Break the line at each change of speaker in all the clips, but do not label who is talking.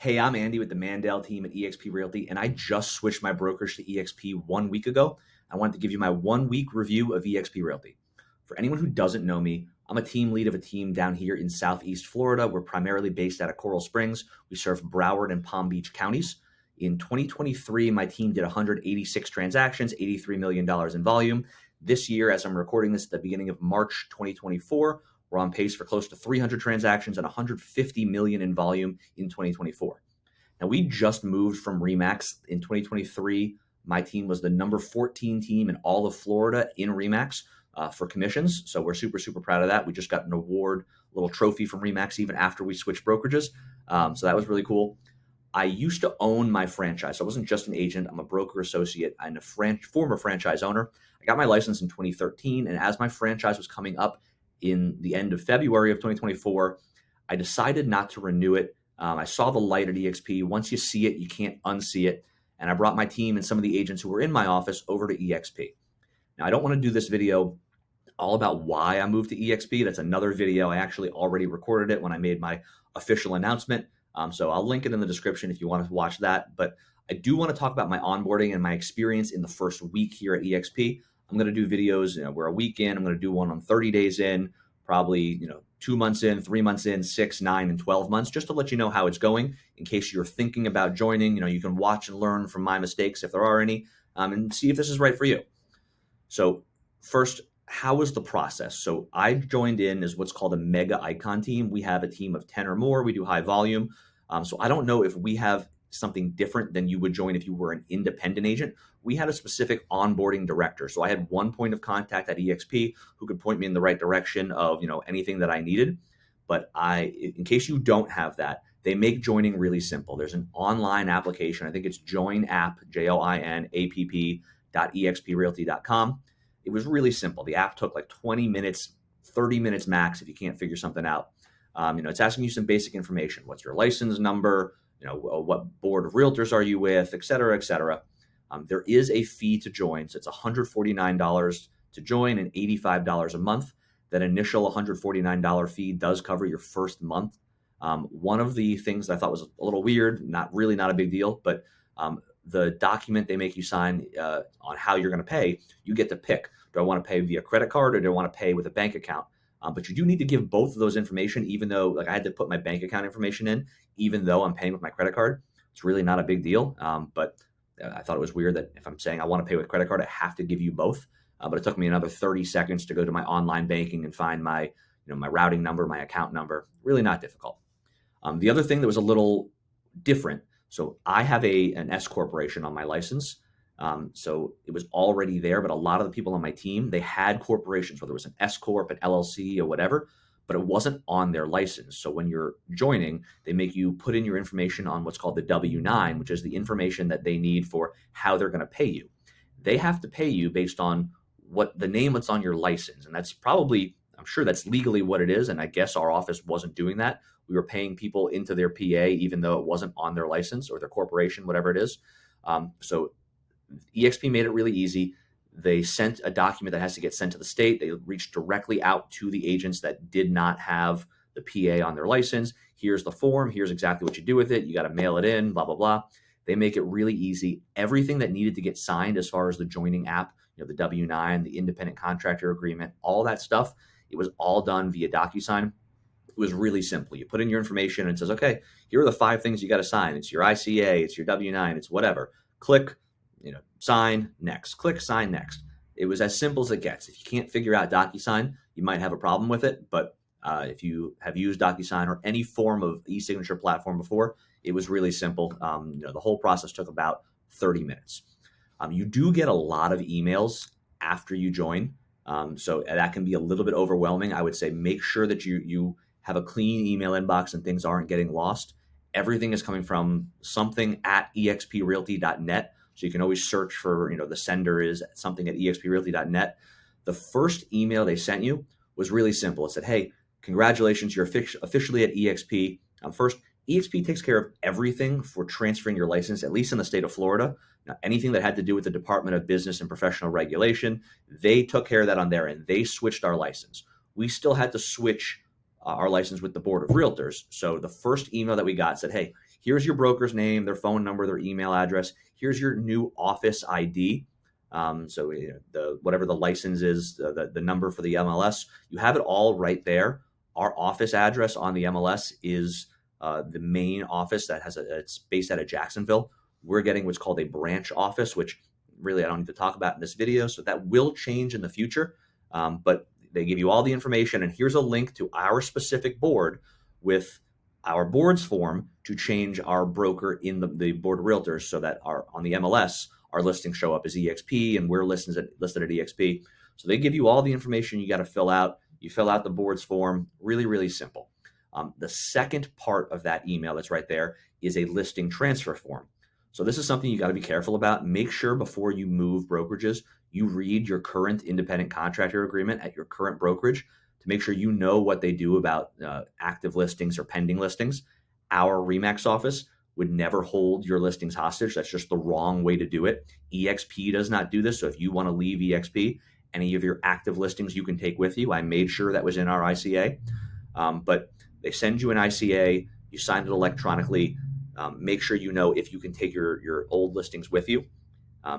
Hey, I'm Andy with the Mandel team at eXp Realty, and I just switched my brokerage to eXp 1 week ago. I wanted to give you my 1 week review of eXp Realty. For anyone who doesn't know me, I'm a team lead of a team down here in Southeast Florida. We're primarily based out of Coral Springs. We serve Broward and Palm Beach counties. In 2023, my team did 186 transactions, $83 million in volume. This year, as I'm recording this at the beginning of March 2024, we're on pace for close to 300 transactions and 150 million in volume in 2024. Now, we just moved from REMAX in 2023. My team was the number 14 team in all of Florida in REMAX for commissions. So we're super, super proud of that. We just got an award, a little trophy from REMAX even after we switched brokerages. So that was really cool. I used to own my franchise. So I wasn't just an agent. I'm a broker associate and a former franchise owner. I got my license in 2013. And as my franchise was coming up in the end of February of 2024, I decided not to renew it. I saw the light at eXp. Once you see it, you can't unsee it. And I brought my team and some of the agents who were in my office over to eXp. Now, I don't want to do this video all about why I moved to eXp. That's another video. I actually already recorded it when I made my official announcement. So I'll link it in the description if you want to watch that. But I do want to talk about my onboarding and my experience in the first week here at eXp. I'm going to do videos, we're a week in. I'm going to do one on 30 days in, probably, 2 months in, 3 months in, 6, 9, and 12 months, just to let you know how it's going in case you're thinking about joining. You can watch and learn from my mistakes if there are any, and see if this is right for you. So first, how was the process? So I joined in as what's called a mega icon team. We have a team of 10 or more. We do high volume. So I don't know if we have something different than you would join if you were an independent agent. We had a specific onboarding director. So I had one point of contact at eXp who could point me in the right direction of, anything that I needed. But in case you don't have that, they make joining really simple. There's an online application. I think it's join app, joinapp.exprealty.com. It was really simple. The app took like 20 minutes, 30 minutes max if you can't figure something out. It's asking you some basic information. What's your license number? What board of realtors are you with, et cetera, et cetera. There is a fee to join. So it's $149 to join and $85 a month. That initial $149 fee does cover your first month. One of the things that I thought was a little weird, not a big deal, but the document they make you sign on how you're going to pay, you get to pick. Do I want to pay via credit card or do I want to pay with a bank account? But you do need to give both of those information, even though I had to put my bank account information in, even though I'm paying with my credit card. It's really not a big deal. But I thought it was weird that if I'm saying I want to pay with credit card, I have to give you both. But it took me another 30 seconds to go to my online banking and find my routing number, my account number. Really not difficult. The other thing that was a little different. So I have an S corporation on my license. So it was already there, but a lot of the people on my team, they had corporations, whether it was an S Corp, an LLC or whatever, but it wasn't on their license. So when you're joining, they make you put in your information on what's called the W-9, which is the information that they need for how they're going to pay you. They have to pay you based on what the name that's on your license. And that's probably, I'm sure that's legally what it is. And I guess our office wasn't doing that. We were paying people into their PA, even though it wasn't on their license or their corporation, whatever it is. So eXp made it really easy. They sent a document that has to get sent to the state. They reached directly out to the agents that did not have the PA on their license. Here's the form. Here's exactly what you do with it. You got to mail it in, blah, blah, blah. They make it really easy. Everything that needed to get signed as far as the joining app, the W-9, the independent contractor agreement, all that stuff, it was all done via DocuSign. It was really simple. You put in your information and it says, okay, here are the 5 things you got to sign. It's your ICA, it's your W-9, it's whatever. Click, sign, next. Click, sign, next. It was as simple as it gets. If you can't figure out DocuSign, you might have a problem with it. But if you have used DocuSign or any form of e-signature platform before, it was really simple. The whole process took about 30 minutes. You do get a lot of emails after you join. So that can be a little bit overwhelming. I would say make sure that you have a clean email inbox and things aren't getting lost. Everything is coming from something at exprealty.net. So you can always search for, the sender is something at exprealty.net. The first email they sent you was really simple. It said, hey, congratulations, you're officially at eXp. First, eXp takes care of everything for transferring your license, at least in the state of Florida. Now, anything that had to do with the Department of Business and Professional Regulation, they took care of that on their end. They switched our license. We still had to switch our license with the Board of Realtors. So the first email that we got said, hey, here's your broker's name, their phone number, their email address. Here's your new office ID. So the whatever the license is, the number for the MLS, you have it all right there. Our office address on the MLS is the main office it's based out of Jacksonville. We're getting what's called a branch office, which really I don't need to talk about in this video. So that will change in the future. But they give you all the information, and here's a link to our specific board with our board's form to change our broker in the board of realtors so that on the MLS, our listings show up as eXp and we're listed at eXp. So they give you all the information you got to fill out. You fill out the board's form, really, really simple. The second part of that email that's right there is a listing transfer form. So this is something you got to be careful about. Make sure before you move brokerages, you read your current independent contractor agreement at your current brokerage to make sure you know what they do about active listings or pending listings. Our RE/MAX office would never hold your listings hostage. That's just the wrong way to do it. eXp does not do this. So if you want to leave eXp, any of your active listings you can take with you. I made sure that was in our ICA. But they send you an ICA, you sign it electronically. Make sure you know if you can take your old listings with you.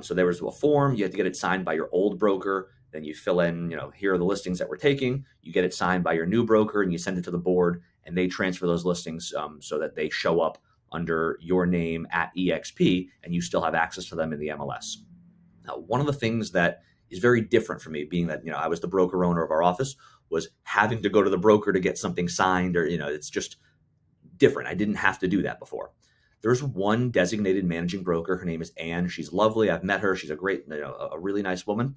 So there was a form, you have to get it signed by your old broker. Then you fill in, here are the listings that we're taking. You get it signed by your new broker and you send it to the board and they transfer those listings so that they show up under your name at eXp and you still have access to them in the MLS. Now, one of the things that is very different for me, being that, I was the broker owner of our office, was having to go to the broker to get something signed or, it's just different. I didn't have to do that before. There's one designated managing broker. Her name is Anne. She's lovely. I've met her. She's a great, a really nice woman.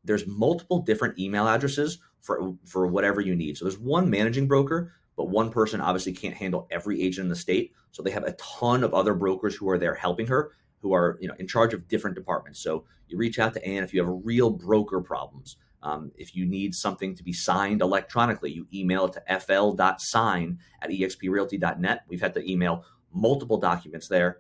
There's multiple different email addresses for whatever you need. So there's one managing broker, but one person obviously can't handle every agent in the state. So they have a ton of other brokers who are there helping her, who are in charge of different departments. So you reach out to Anne if you have real broker problems. If you need something to be signed electronically, you email it to fl.sign@exprealty.net. We've had to email multiple documents there,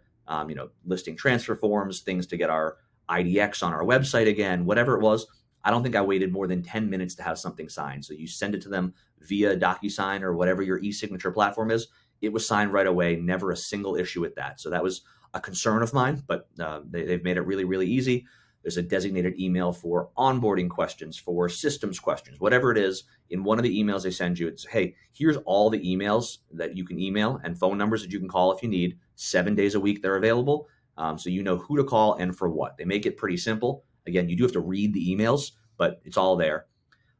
listing transfer forms, things to get our IDX on our website again, whatever it was. I don't think I waited more than 10 minutes to have something signed. So you send it to them via DocuSign or whatever your e-signature platform is. It was signed right away, never a single issue with that. So that was a concern of mine, but they've made it really, really easy. There's a designated email for onboarding questions, for systems questions, whatever it is. In one of the emails they send you, it's, hey, here's all the emails that you can email and phone numbers that you can call if you need. 7 days a week they're available. So you know who to call and for what. They make it pretty simple. Again, you do have to read the emails, but it's all there.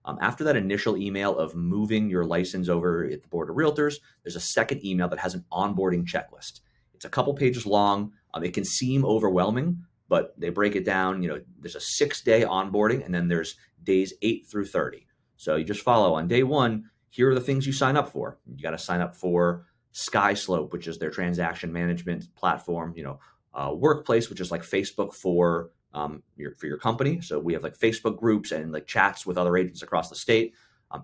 After that initial email of moving your license over at the Board of Realtors, there's a second email that has an onboarding checklist. It's a couple pages long. It can seem overwhelming, but they break it down. There's a 6-day onboarding, and then there's days 8 through 30. So you just follow. On day 1, here are the things you sign up for. You got to sign up for SkySlope, which is their transaction management platform. Workplace, which is like Facebook for your company. So we have like Facebook groups and like chats with other agents across the state.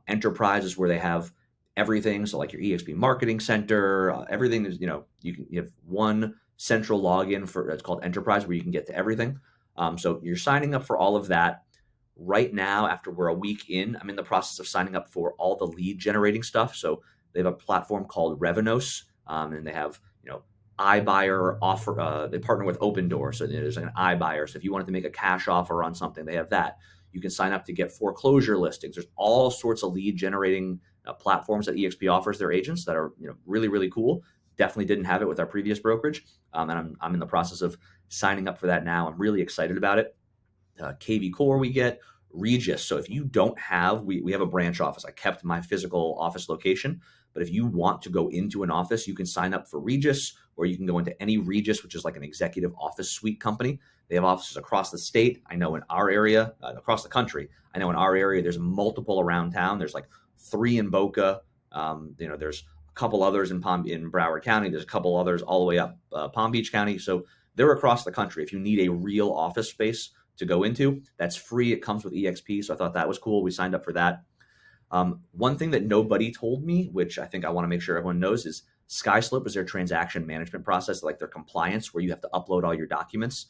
Enterprise is where they have everything. So like your eXp Marketing Center, everything is, you have one central login for it's called Enterprise where you can get to everything. So you're signing up for all of that. Right now, after we're a week in, I'm in the process of signing up for all the lead generating stuff. So they have a platform called Revenos, and they have, iBuyer offer. They partner with Open Door. So there's an iBuyer. So if you wanted to make a cash offer on something, they have that. You can sign up to get foreclosure listings. There's all sorts of lead generating platforms that eXp offers their agents that are, really, really cool. Definitely didn't have it with our previous brokerage. And I'm in the process of signing up for that now. I'm really excited about it. KV Core we get, Regis. So if you don't have, we have a branch office. I kept my physical office location, but if you want to go into an office, you can sign up for Regis, or you can go into any Regis, which is like an executive office suite company. They have offices across the state. I know in our area, across the country, I know in our area, there's multiple around town. There's like 3 in Boca. There's a couple others in Broward County. There's a couple others all the way up Palm Beach County. So they're across the country. If you need a real office space to go into, that's free. It comes with eXp. So I thought that was cool. We signed up for that. One thing that nobody told me, which I think I want to make sure everyone knows, is SkySlope is their transaction management process, like their compliance, where you have to upload all your documents.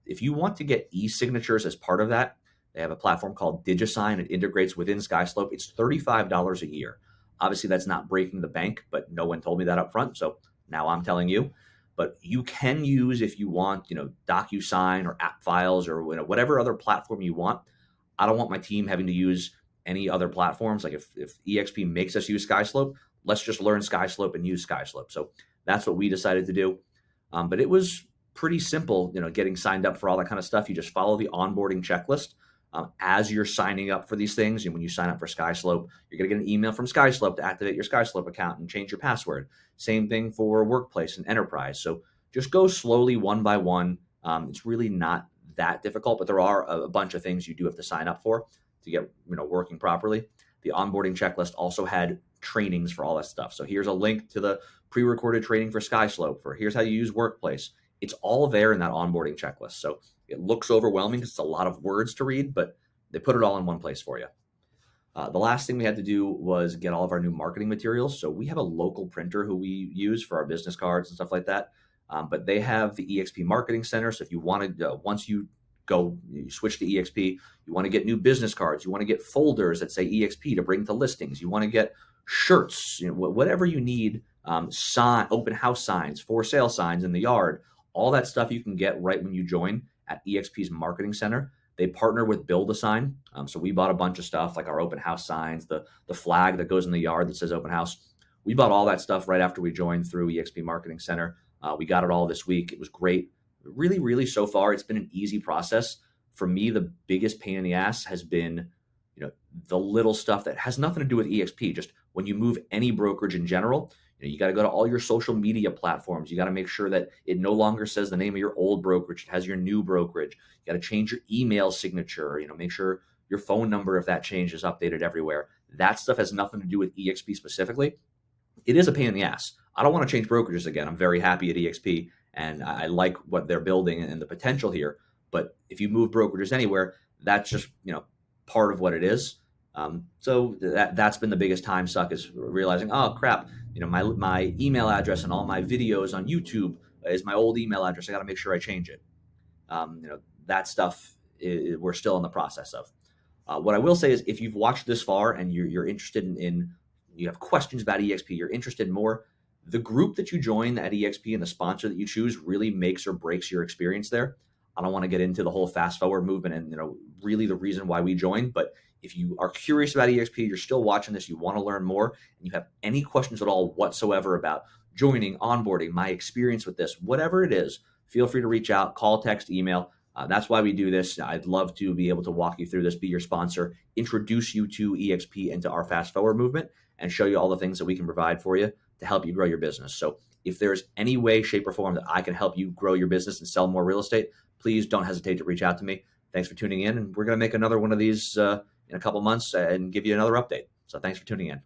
If you want to get e-signatures as part of that, they have a platform called DigiSign. It integrates within SkySlope. It's $35 a year. Obviously, that's not breaking the bank, but no one told me that up front. So Now I'm telling you, but you can use, if you want, DocuSign or app files or whatever other platform you want. I don't want my team having to use any other platforms. Like if eXp makes us use SkySlope, let's just learn SkySlope and use SkySlope. So that's what we decided to do. But it was pretty simple, getting signed up for all that kind of stuff. You just follow the onboarding checklist as you're signing up for these things. And when you sign up for SkySlope, you're going to get an email from SkySlope to activate your SkySlope account and change your password. Same thing for workplace and enterprise. So just go slowly one by one. It's really not that difficult, but there are a bunch of things you do have to sign up for to get working properly. The onboarding checklist also had trainings for all that stuff. So here's a link to the pre-recorded training for SkySlope, for here's how you use Workplace. It's all there in that onboarding checklist. So it looks overwhelming because it's a lot of words to read, but they put it all in one place for you. The last thing we had to do was get all of our new marketing materials. So we have a local printer who we use for our business cards and stuff like that. But they have the eXp Marketing Center. So if you wanted, once you switch to eXp, you want to get new business cards, you want to get folders that say eXp to bring to listings, you want to get shirts, whatever you need, open house signs, for sale signs in the yard, all that stuff you can get right when you join at eXp's Marketing Center. They partner with Build a Sign. So we bought a bunch of stuff like our open house signs, the flag that goes in the yard that says open house. We bought all that stuff right after we joined through eXp Marketing Center. We got it all this week. It was great. Really, really, so far, it's been an easy process. For me, the biggest pain in the ass has been, the little stuff that has nothing to do with eXp. Just when you move any brokerage in general, you got to go to all your social media platforms. You got to make sure that it no longer says the name of your old brokerage. It has your new brokerage. You got to change your email signature. Make sure your phone number, if that change, is updated everywhere. That stuff has nothing to do with eXp specifically. It is a pain in the ass. I don't want to change brokerages again. I'm very happy at eXp, and I like what they're building and the potential here. But if you move brokerages anywhere, that's just part of what it is. So that's been the biggest time suck, is realizing, oh crap, my email address and all my videos on YouTube is my old email address. I got to make sure I change it. That stuff we're still in the process of. What I will say is, if you've watched this far and you're interested in you have questions about eXp, you're interested in more, the group that you join at eXp and the sponsor that you choose really makes or breaks your experience there. I don't want to get into the whole fast forward movement and really the reason why we joined, but if you are curious about eXp, you're still watching this, you want to learn more, and you have any questions at all whatsoever about joining, onboarding, my experience with this, whatever it is, feel free to reach out, call, text, email. That's why we do this. I'd love to be able to walk you through this, be your sponsor, introduce you to eXp and to our fast forward movement, and show you all the things that we can provide for you to help you grow your business. So if there's any way, shape, or form that I can help you grow your business and sell more real estate, please don't hesitate to reach out to me. Thanks for tuning in, and we're going to make another one of these in a couple months and give you another update. So thanks for tuning in.